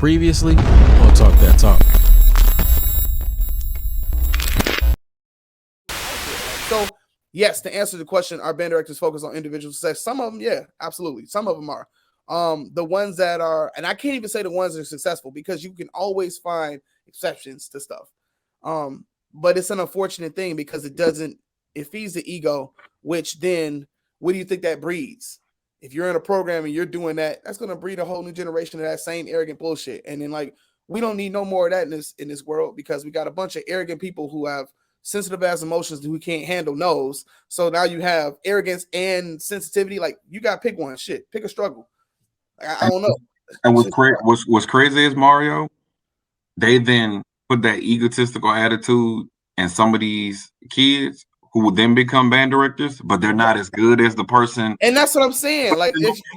previously on Talk That Talk. So, yes, to answer the question, are band directors focused on individual success? Some of them, yeah, absolutely. Some of them are. The ones that are, and I can't even say the ones that are successful because you can always find exceptions to stuff. But it's an unfortunate thing because it feeds the ego, which then, what do you think that breeds? If you're in a program and you're doing that, that's going to breed a whole new generation of that same arrogant bullshit. And then, like, we don't need no more of that in this world because we got a bunch of arrogant people who have sensitive ass emotions who can't handle no's. So now you have arrogance and sensitivity. Like, you got to pick one. Shit, pick a struggle. I don't know. And what's crazy is, Mario, they then put that egotistical attitude in some of these kids who will then become band directors, but they're not as good as the person. And that's what I'm saying. Like,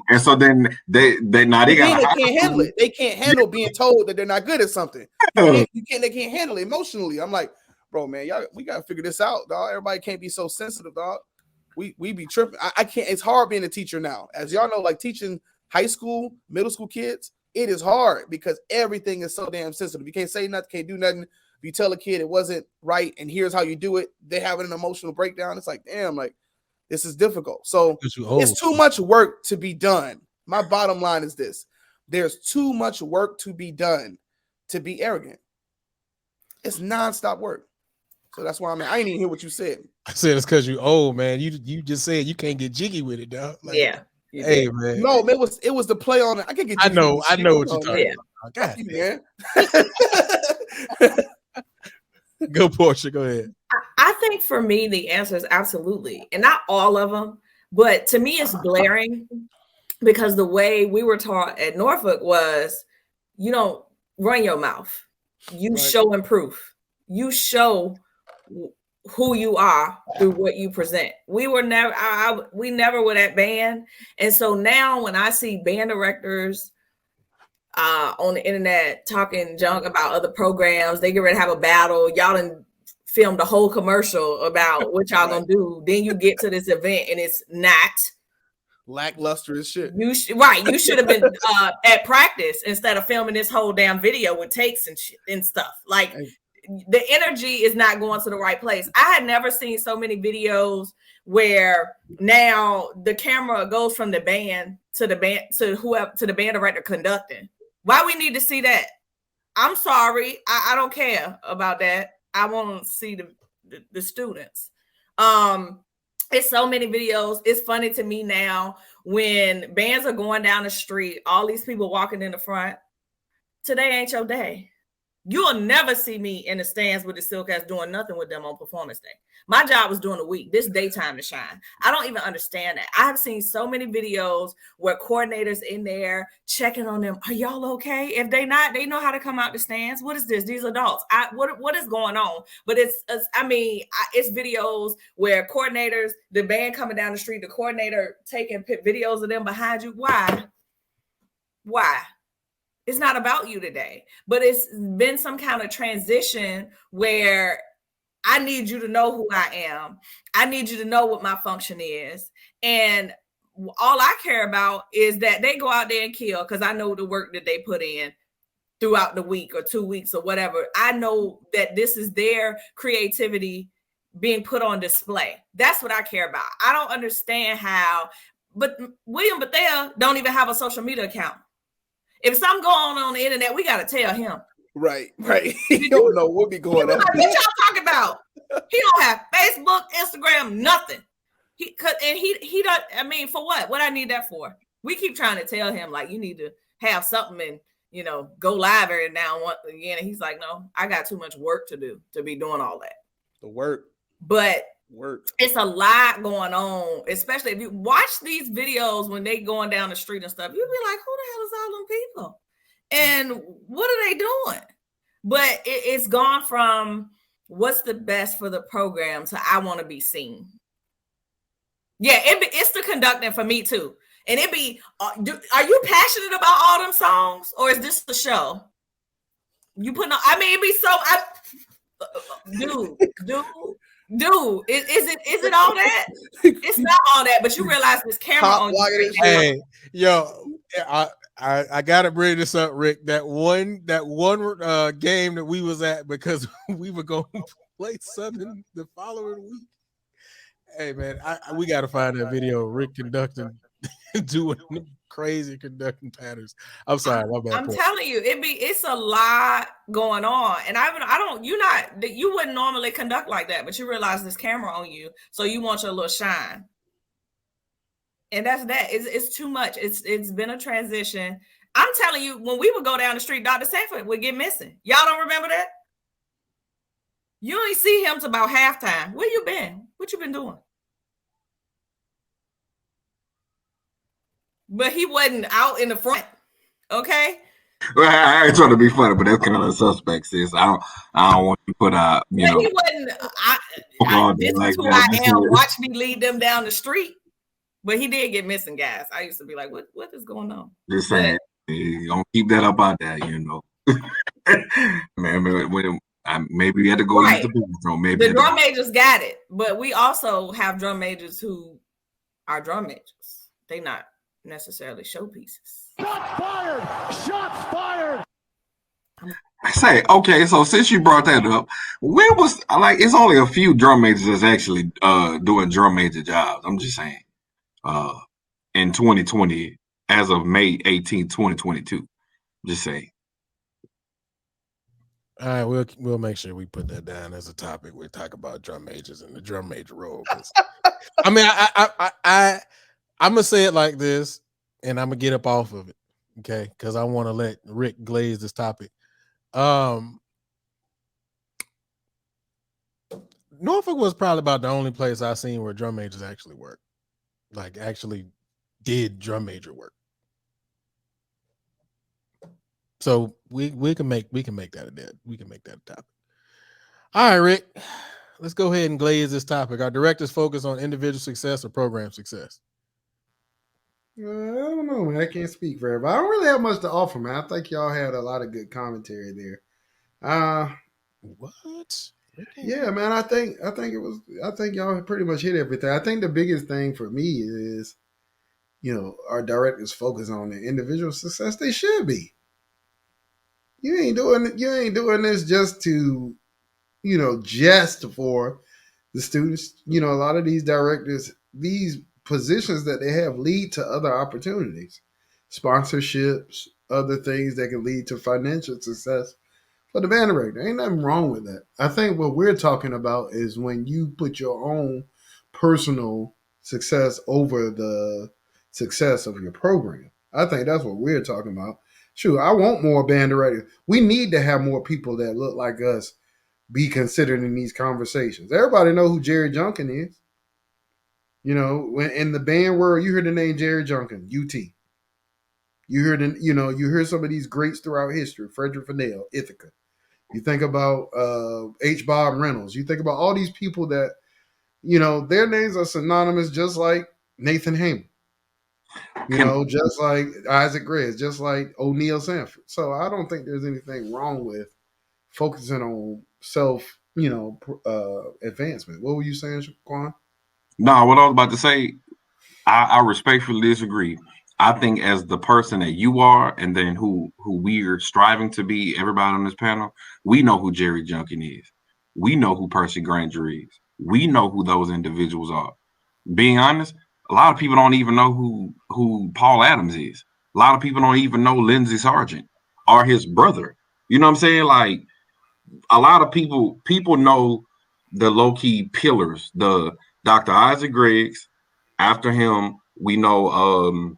and so then they can't handle it. They can't handle being told that they're not good at something. They can't handle it emotionally. I'm like, bro, man, y'all, we gotta figure this out, dog. Everybody can't be so sensitive, dog. We be tripping. I can't. It's hard being a teacher now, as y'all know. Like, teaching high school, middle school kids, it is hard because everything is so damn sensitive. You can't say nothing, can't do nothing. If you tell a kid it wasn't right and here's how you do it, they have an emotional breakdown. It's like, damn, like, this is difficult. So it's too much work to be done. My bottom line is this: there's too much work to be done to be arrogant. It's nonstop work. So that's why I ain't even hear what you said. I said it's because you old, man. You just said you can't get jiggy with it, dog. Like, yeah. Hey, man. No, it was the play on it. I can get. I know what you're talking about. God, man. Go, Portia. Go ahead. I think for me, the answer is absolutely, and not all of them, but to me, it's glaring because the way we were taught at Norfolk was, you don't run your mouth, you show and proof, you show who you are through what you present. We were never, we never were that band, and so now when I see band directors on the internet talking junk about other programs, they get ready to have a battle. Y'all done filmed a whole commercial about what y'all gonna do. Then you get to this event and it's not lackluster as shit. You should have been at practice instead of filming this whole damn video with takes and shit and stuff. Like, the energy is not going to the right place. I had never seen so many videos where now the camera goes from the band to the band director conducting. Why we need to see that? I'm sorry. I don't care about that. I want to see the students. It's so many videos. It's funny to me now when bands are going down the street, all these people walking in the front. Today ain't your day. You'll never see me in the stands with the Silkcats doing nothing with them on performance day. My job was during the week. This daytime to shine. I don't even understand that. I have seen so many videos where coordinators in there checking on them. Are y'all okay? If they not, they know how to come out the stands. What is this? These adults. What is going on? But it's videos where coordinators, the band coming down the street, the coordinator taking videos of them behind you. Why? It's not about you today, but it's been some kind of transition where I need you to know who I am. I need you to know what my function is. And all I care about is that they go out there and kill, because I know the work that they put in throughout the week or 2 weeks or whatever. I know that this is their creativity being put on display. That's what I care about. I don't understand how, but William Bethel don't even have a social media account. If something going on the internet, we got to tell him. Right. He don't know what be going on. What y'all talking about? He don't have Facebook, Instagram, nothing. He don't. I mean, for what? What I need that for? We keep trying to tell him, like, you need to have something and go live every now and again. And he's like, no, I got too much work to do to be doing all that. The work. But it's a lot going on, especially if you watch these videos when they going down the street and stuff. You'll be like, who the hell is all them people? And what are they doing? But it's gone from what's the best for the program to I want to be seen. Yeah, it's the conducting for me too. And it be, are you passionate about all them songs, or is this the show? You putting on, I mean, it be so, Dude, is it all that? It's not all that, but you realize this camera on you. Hey, yo, I I gotta bring this up, Rick. That one game that we was at because we were going to play Southern the following week. Hey man, we gotta find that video of Rick conducting, doing crazy conducting patterns. I'm sorry, my bad. I'm telling you, it's a lot going on, and you wouldn't normally conduct like that, but you realize this camera on you, so you want your little shine. And that's that. It's too much. It's been a transition. I'm telling you, when we would go down the street, Dr. Sanford would get missing. Y'all don't remember that? You only see him to about halftime. Where you been? What you been doing? But he wasn't out in the front. Okay. Well, I ain't trying to be funny, but that's kind of suspect, sis. I don't want to put out, you know. He wasn't. This is who I am. Watch me lead them down the street. But he did get missing, guys. I used to be like, what is going on? Just saying, don't keep that up out there, you know. Man, when maybe we had to go use the bathroom. Maybe the drum majors got it, but we also have drum majors who are drum majors. They not necessarily showpieces. Shots fired! Shots fired! I say, okay, so since you brought that up, when was it's only a few drum majors that's actually doing drum major jobs. I'm just saying. In 2020, as of May 18, 2022. Just saying. All right, we'll make sure we put that down as a topic. We talk about drum majors and the drum major role. I mean, I'm gonna say it like this, and I'm gonna get up off of it, okay? Because I want to let Rick glaze this topic. Norfolk was probably about the only place I've seen where drum majors actually work, like actually did drum major work. So we can make that a topic. All right, Rick, let's go ahead and glaze this topic. Our directors focus on individual success or program success. I don't know, man. I can't speak for everybody. I don't really have much to offer, man. I think y'all had a lot of good commentary there. What? Yeah, man. I think y'all pretty much hit everything. I think the biggest thing for me is, our directors focus on the individual success. They should be. You ain't doing this just to, just for the students. A lot of these directors, these positions that they have lead to other opportunities, sponsorships, other things that can lead to financial success for the band director. Ain't nothing wrong with that. I think what we're talking about is when you put your own personal success over the success of your program. I think that's what we're talking about. Sure, I want more band directors. We need to have more people that look like us be considered in these conversations. Everybody know who Jerry Junkin is. When in the band world, you hear the name Jerry Junkin, UT. You hear some of these greats throughout history, Frederick Fennell, Ithaca. You think about H. Bob Reynolds. You think about all these people that, their names are synonymous, just like Nathan Hamer. Just like Isaac Gregg, just like O'Neal Sanford. So I don't think there's anything wrong with focusing on self, advancement. What were you saying, Quan? No, what I was about to say, I respectfully disagree. I think as the person that you are, and then who we're striving to be, everybody on this panel, we know who Jerry Junkin is. We know who Percy Granger is. We know who those individuals are. Being honest, a lot of people don't even know who Paul Adams is. A lot of people don't even know Lindsey Sargent or his brother. You know what I'm saying? Like, a lot of people know the low-key pillars, the Dr. Isaac Griggs. After him, we know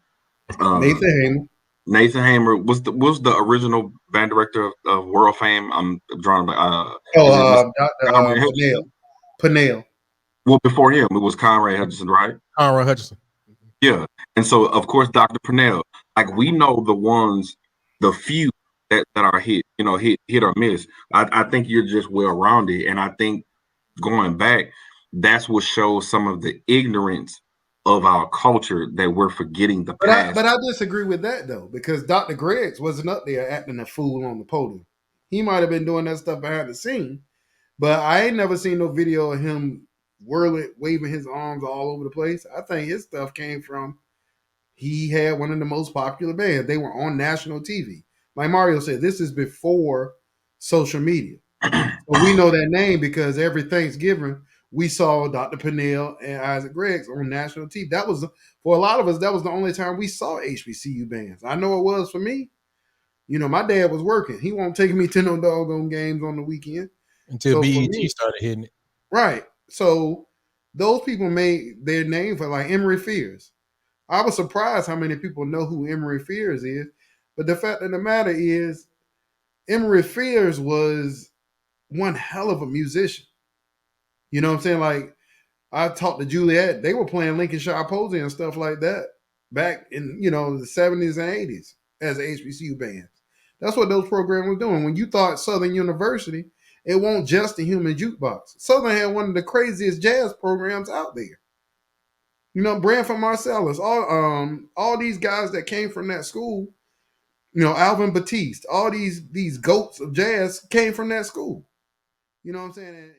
Nathan Hamer was the original band director of World Fame. I'm drawing Pennell. Well, before him, it was Conrad Hutchinson, right? Conrad Hutchinson. Yeah. And so, of course, Dr. Purnell, like, we know the few that are hit or miss. I think you're just well-rounded. And I think going back, that's what shows some of the ignorance of our culture, that we're forgetting the past. But I disagree with that, though, because Dr. Greggs wasn't up there acting a fool on the podium. He might have been doing that stuff behind the scene, but I ain't never seen no video of him waving his arms all over the place. I think his stuff came from he had one of the most popular bands. They were on national TV. Like Mario said, this is before social media. So we know that name because every Thanksgiving we saw Dr. Pennell and Isaac Greggs on national TV. That was, for a lot of us, that was the only time we saw HBCU bands. I know it was for me. You know, my dad was working. He won't take me to no doggone games on the weekend. Until So for BET me- started hitting it. Right. So those people made their name for, like, Emery Fears. I was surprised how many people know who Emery Fears is. But the fact of the matter is, Emery Fears was one hell of a musician. You know what I'm saying? Like, I talked to Juliet. They were playing Lincolnshire Posey and stuff like that back in, you know, the 70s and 80s as HBCU bands. That's what those programs were doing. When you thought Southern University, it wasn't just a human jukebox. Southern had one of the craziest jazz programs out there. You know, Branford Marsalis, all these guys that came from that school, you know, Alvin Batiste, all these goats of jazz came from that school. You know what I'm saying? And